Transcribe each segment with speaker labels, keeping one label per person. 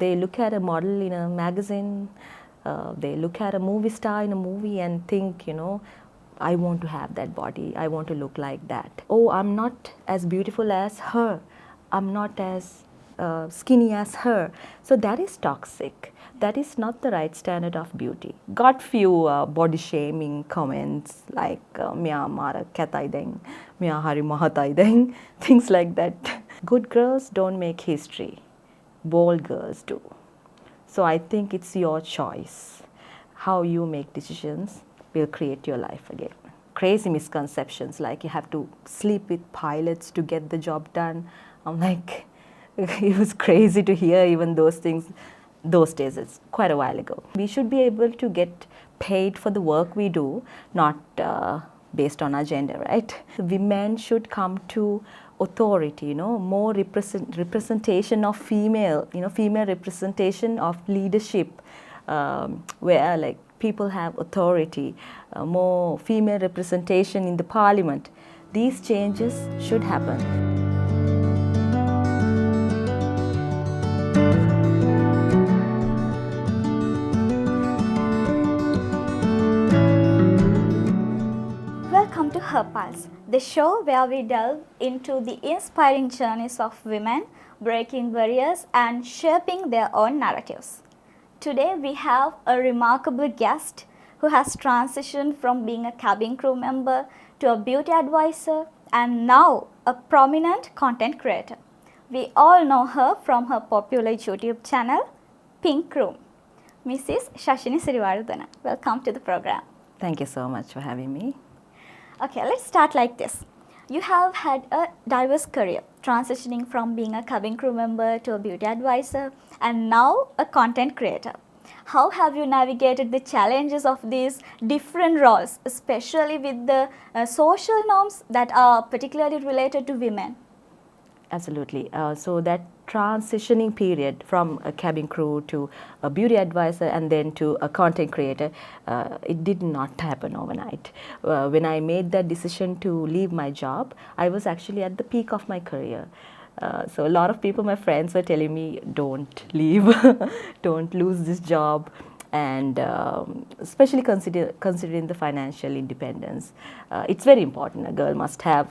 Speaker 1: They look at a model in a magazine, they look at a movie star in a movie and think, I want to have that body, I want to look like that. Oh, I'm not as beautiful as her, I'm not as skinny as her. So that is toxic. That is not the right standard of beauty. Got few body shaming comments like "Mya mara katai deng, mya hari mahatai deng," things like that. Good girls don't make history. Bold girls do. So I think it's your choice. How you make decisions will create your life again. Crazy misconceptions like you have to sleep with pilots to get the job done. I'm like, it was crazy to hear even those things those days. It's quite a while ago. We should be able to get paid for the work we do, not based on our gender, right? Women should come to authority, more representation of female, female representation of leadership, where like people have authority, more female representation in the parliament. These changes should happen.
Speaker 2: Welcome to Her Pulse, the show where we delve into the inspiring journeys of women, breaking barriers and shaping their own narratives. Today we have a remarkable guest who has transitioned from being a cabin crew member to a beauty advisor and now a prominent content creator. We all know her from her popular YouTube channel, Pink Room. Mrs. Shashini Sirivardhana, welcome to the program.
Speaker 1: Thank you so much for having me.
Speaker 2: Okay, let's start like this. You have had a diverse career, transitioning from being a cabin crew member to a beauty advisor and now a content creator. How have you navigated the challenges of these different roles, especially with the social norms that are particularly related to women?
Speaker 1: Absolutely. So that transitioning period from a cabin crew to a beauty advisor and then to a content creator, it did not happen overnight. When I made that decision to leave my job, I was actually at the peak of my career. So a lot of people, my friends, were telling me, don't leave, don't lose this job. And especially considering the financial independence. It's very important. A girl must have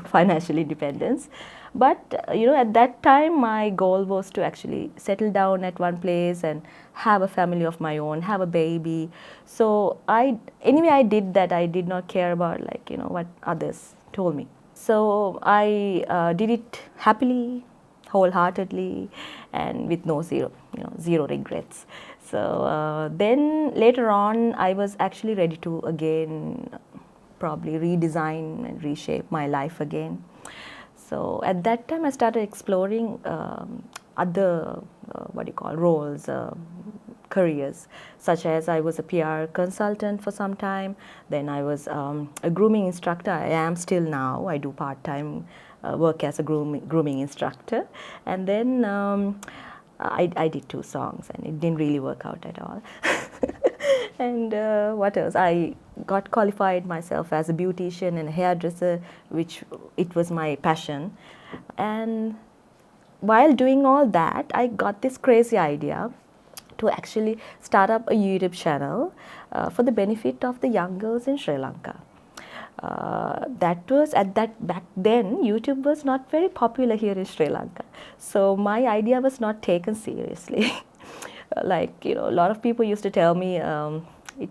Speaker 1: financial independence. But at that time, my goal was to actually settle down at one place and have a family of my own, have a baby. So I did that. I did not care about what others told me. So I did it happily, wholeheartedly, and with zero regrets. So then later on, I was actually ready to again probably redesign and reshape my life again. So at that time, I started exploring other roles, careers, such as I was a PR consultant for some time. Then I was a grooming instructor. I am still now. I do part-time work as a grooming instructor. And then I did 2 songs, and it didn't really work out at all. And what else? I got qualified myself as a beautician and a hairdresser, which it was my passion. And while doing all that, I got this crazy idea to actually start up a YouTube channel for the benefit of the young girls in Sri Lanka. That was back then, YouTube was not very popular here in Sri Lanka. So my idea was not taken seriously. A lot of people used to tell me, it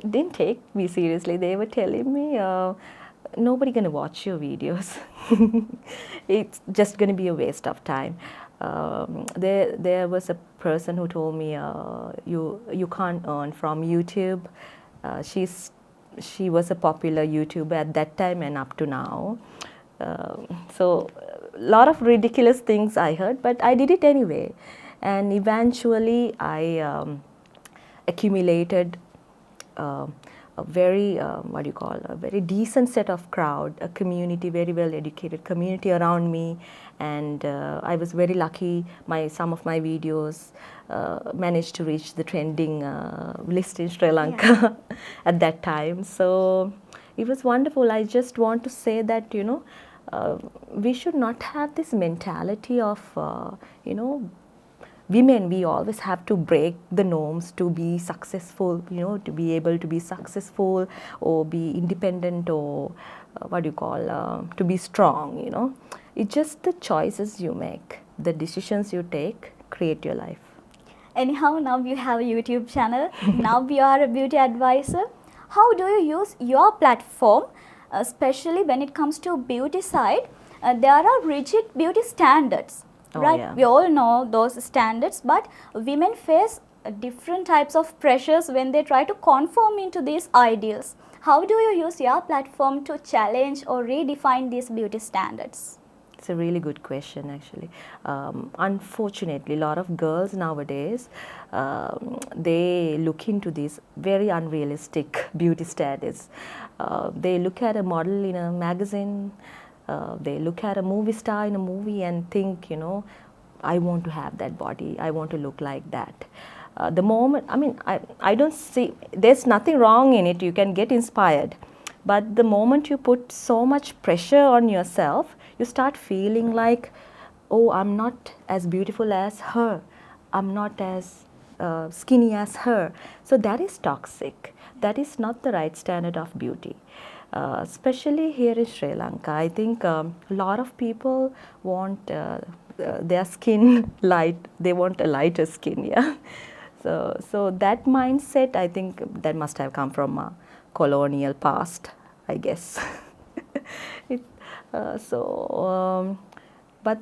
Speaker 1: didn't take me seriously. They were telling me, nobody gonna watch your videos. It's just gonna be a waste of time. There was a person who told me, you can't earn from YouTube. She was a popular YouTuber at that time and up to now. So a lot of ridiculous things I heard, but I did it anyway. And eventually I accumulated a very, a very decent set of crowd, a community, very well educated community around me. And I was very lucky, some of my videos managed to reach the trending list in Sri Lanka at that time. So it was wonderful. I just want to say that, we should not have this mentality of, women, we always have to break the norms to be successful, to be able to be successful or be independent or what do you call, to be strong. It's just the choices you make, the decisions you take, create your life.
Speaker 2: Anyhow, now you have a YouTube channel. Now you are a beauty advisor. How do you use your platform, especially when it comes to beauty side? There are rigid beauty standards, right?
Speaker 1: Yeah.
Speaker 2: We all know those standards, but women face different types of pressures when they try to conform into these ideals. How do you use your platform to challenge or redefine these beauty standards?
Speaker 1: It's a really good question, actually. Unfortunately, a lot of girls nowadays, they look into these very unrealistic beauty standards. They look at a model in a magazine, they look at a movie star in a movie and think, I want to have that body, I want to look like that. The moment, I don't see, there's nothing wrong in it, you can get inspired. But the moment you put so much pressure on yourself, you start feeling like, oh, I'm not as beautiful as her, I'm not as skinny as her. So that is toxic. That is not the right standard of beauty. Especially here in Sri Lanka, I think a lot of people want their skin light, they want a lighter skin, yeah. So that mindset, I think that must have come from a colonial past, I guess. But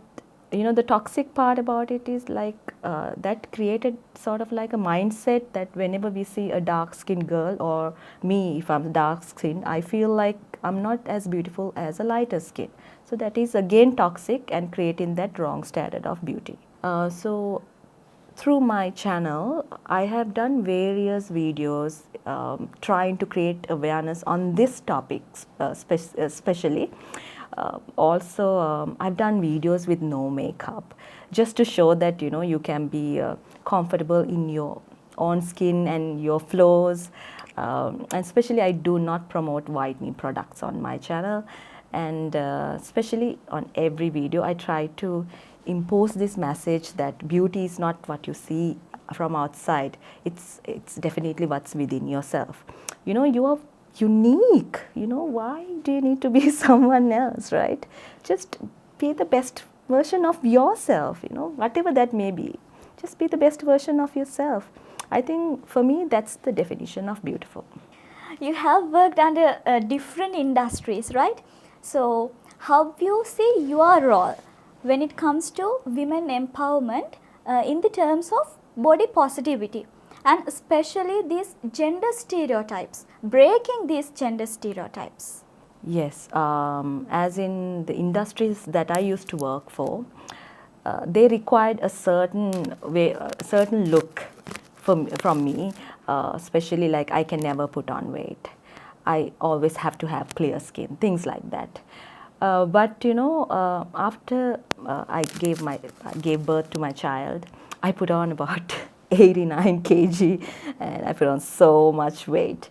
Speaker 1: the toxic part about it is like that created sort of like a mindset that whenever we see a dark skinned girl, or me, if I'm dark skinned, I feel like I'm not as beautiful as a lighter skin. So that is again toxic and creating that wrong standard of beauty. So through my channel, I have done various videos trying to create awareness on this topic, especially. Also, I've done videos with no makeup, just to show that you can be comfortable in your own skin and your flaws. And especially, I do not promote whitening products on my channel, and especially on every video, I try to impose this message that beauty is not what you see from outside. It's definitely what's within yourself. You are unique. Why do you need to be someone else, right? Just be the best version of yourself, whatever that may be. Just be the best version of yourself. I think for me, that's the definition of beautiful.
Speaker 2: You have worked under different industries, right? So how do you see your role when it comes to women empowerment in the terms of body positivity, and especially these gender stereotypes, breaking these gender stereotypes?
Speaker 1: Yes, as in the industries that I used to work for, they required a certain way, a certain look from me, especially like I can never put on weight. I always have to have clear skin, things like that. But after I gave birth to my child, I put on about 89 kg and I put on so much weight.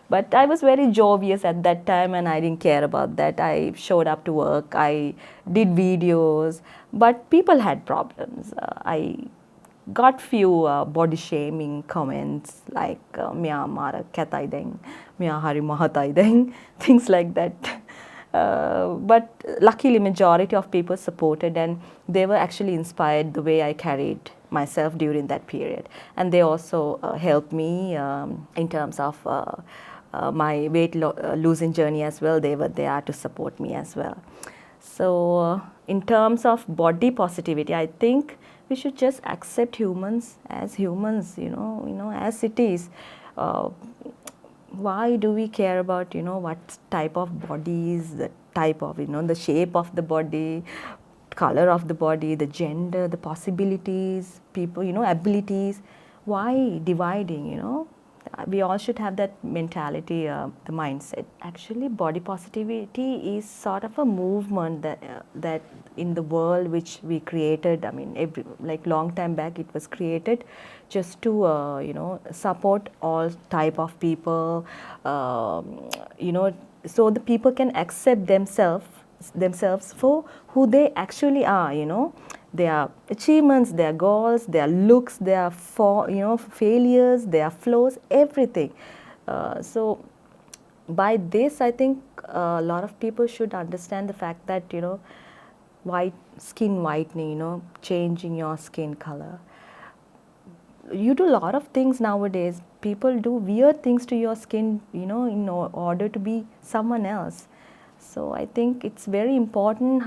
Speaker 1: But I was very jovious at that time and I didn't care about that. I showed up to work, I did videos, but people had problems. I got few body shaming comments like "Mya mara katai deng, mya hari mahatai deng," things like that. But luckily majority of people supported and they were actually inspired the way I carried myself during that period, and they also helped me in terms of my weight losing journey as well. They were there to support me as well. So in terms of body positivity, I think we should just accept humans, as as it is. Why do we care about what type of bodies, the type of the shape of the body, color of the body, the gender, the possibilities, people, abilities? Why dividing? We all should have that mentality, the mindset. Actually, body positivity is sort of a movement that in the world which we created. I mean, long time back, it was created just to support all type of people. So the people can accept themselves for who they actually are. their achievements, their goals, their looks, their failures, their flaws, everything. So by this, I think a lot of people should understand the fact that skin whitening, changing your skin color. You do a lot of things nowadays. People do weird things to your skin, in order to be someone else. So I think it's very important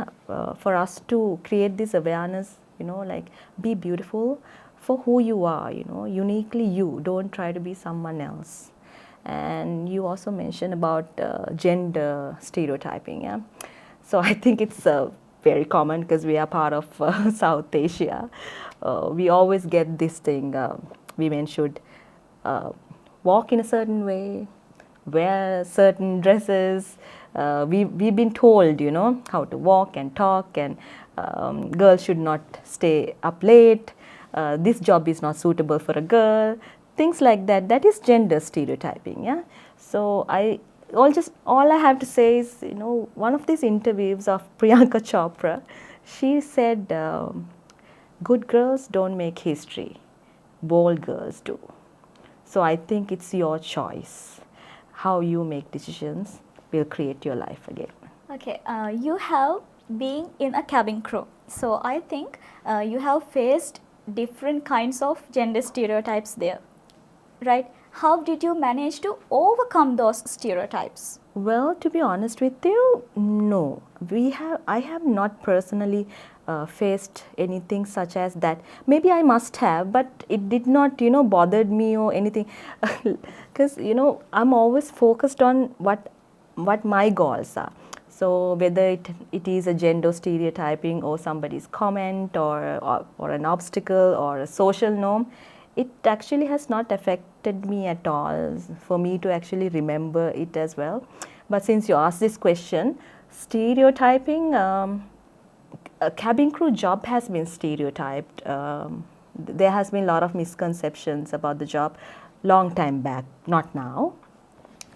Speaker 1: for us to create this awareness, like be beautiful for who you are, uniquely you. Don't try to be someone else. And you also mentioned about gender stereotyping, yeah. So I think it's very common because we are part of South Asia. We always get this thing: women should walk in a certain way, wear certain dresses. We've been told, how to walk and talk, and girls should not stay up late. This job is not suitable for a girl. Things like that. That is gender stereotyping, yeah. So all I have to say is, one of these interviews of Priyanka Chopra, she said, "Good girls don't make history, bold girls do." So I think it's your choice. How you make decisions will create your life again.
Speaker 2: Okay, you have been in a cabin crew, so I think you have faced different kinds of gender stereotypes there, right? How did you manage to overcome those stereotypes?
Speaker 1: Well, to be honest with you, no. I have not personally faced anything such as that. Maybe I must have, but it did not, bothered me or anything. Because, I'm always focused on what my goals are. So whether it is a gender stereotyping or somebody's comment or an obstacle or a social norm, it actually has not affected me at all for me to actually remember it as well. But since you asked this question, stereotyping, a cabin crew job has been stereotyped. There has been a lot of misconceptions about the job long time back, not now.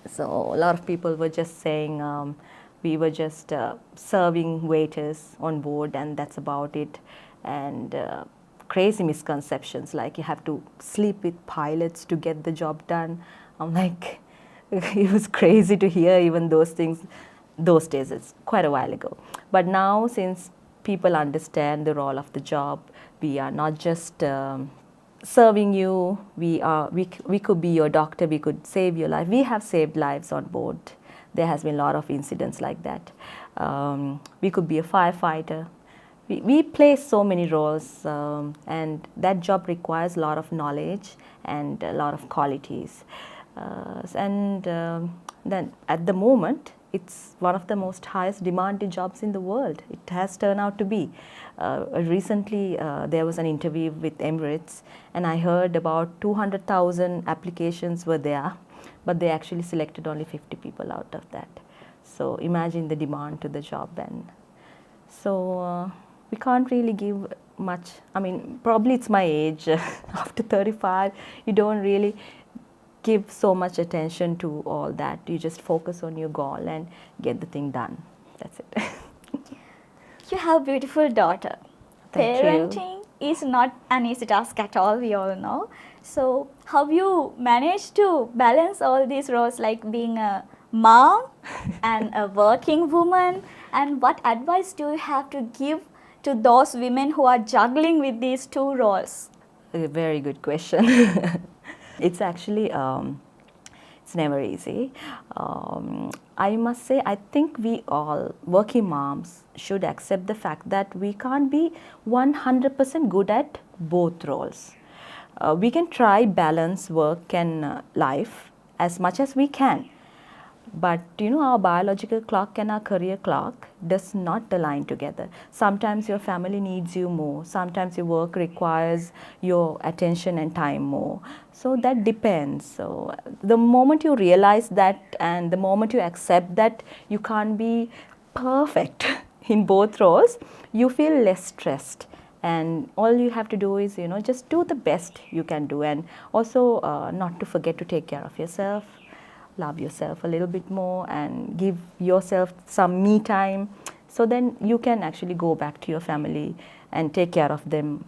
Speaker 1: So a lot of people were just saying we were just serving waiters on board and that's about it. And crazy misconceptions like you have to sleep with pilots to get the job done. I'm like, it was crazy to hear even those things those days. It's quite a while ago. But now, since people understand the role of the job, we are not just serving you. We could be your doctor. We could save your life. We have saved lives on board. There has been a lot of incidents like that. We could be a firefighter. We play so many roles, and that job requires a lot of knowledge and a lot of qualities. Then at the moment, it's one of the most highest demanded jobs in the world. It has turned out to be. Recently, there was an interview with Emirates, and I heard about 200,000 applications were there, but they actually selected only 50 people out of that. So imagine the demand to the job. And so we can't really give much. I mean, probably it's my age. After 35, you don't really give so much attention to all that. You just focus on your goal and get the thing done. That's it.
Speaker 2: You have a beautiful daughter.
Speaker 1: Thank you.
Speaker 2: Parenting is not an easy task at all, we all know. So how you manage to balance all these roles, like being a mom and a working woman, and what advice do you have to give to those women who are juggling with these two roles?
Speaker 1: A very good question. It's actually, it's never easy. I must say, I think we all, working moms, should accept the fact that we can't be 100% good at both roles. We can try balance work and life as much as we can. But our biological clock and our career clock does not align together. Sometimes your family needs you more. Sometimes your work requires your attention and time more. So that depends. So the moment you realize that and the moment you accept that you can't be perfect in both roles, you feel less stressed. And all you have to do is, just do the best you can do. And also not to forget to take care of yourself. Love yourself a little bit more and give yourself some me time. So then you can actually go back to your family and take care of them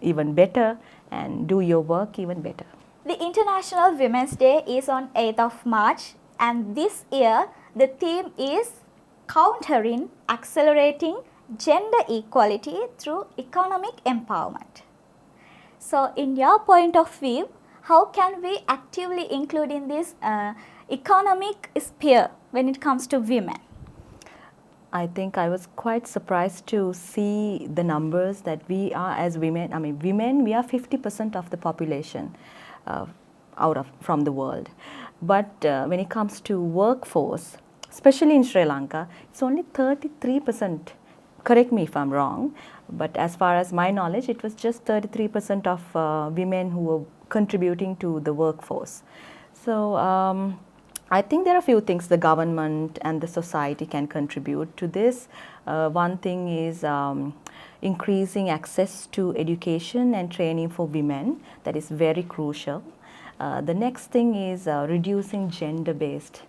Speaker 1: even better and do your work even better.
Speaker 2: The International Women's Day is on 8th of March, and this year the theme is countering accelerating gender equality through economic empowerment. So in your point of view, how can we actively include in this economic sphere when it comes to women?
Speaker 1: I think I was quite surprised to see the numbers that we are as women. I mean, women, we are 50% of the population from the world. But when it comes to workforce, especially in Sri Lanka, it's only 33%. Correct me if I'm wrong, but as far as my knowledge, it was just 33% of women who were contributing to the workforce. So I think there are a few things the government and the society can contribute to this. One thing is increasing access to education and training for women. That is very crucial. The next thing is reducing gender-based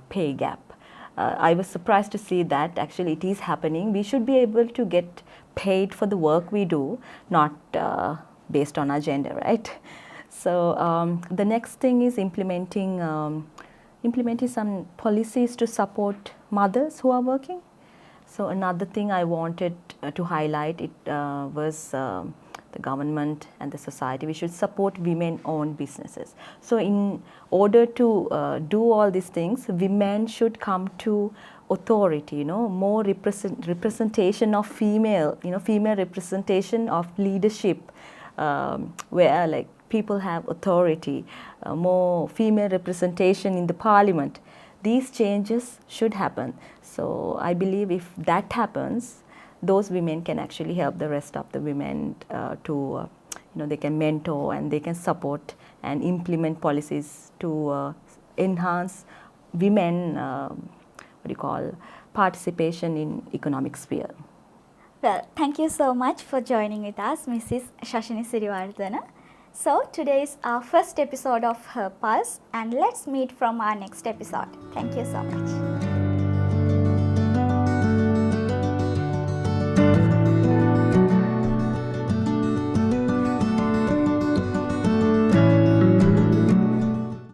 Speaker 1: pay gap. I was surprised to see that actually it is happening. We should be able to get paid for the work we do, not based on our gender, right? So the next thing is implementing some policies to support mothers who are working. So another thing I wanted to highlight was the government and the society. We should support women-owned businesses. So in order to do all these things, women should come to authority, more representation of female representation of leadership, where like people have authority, more female representation in the parliament. These changes should happen. So I believe if that happens, those women can actually help the rest of the women to, they can mentor and they can support and implement policies to enhance women, participation in economic sphere.
Speaker 2: Well, thank you so much for joining with us, Mrs. Shashini Siriwardana. So today is our first episode of Her Pulse, and let's meet from our next episode. Thank you so much.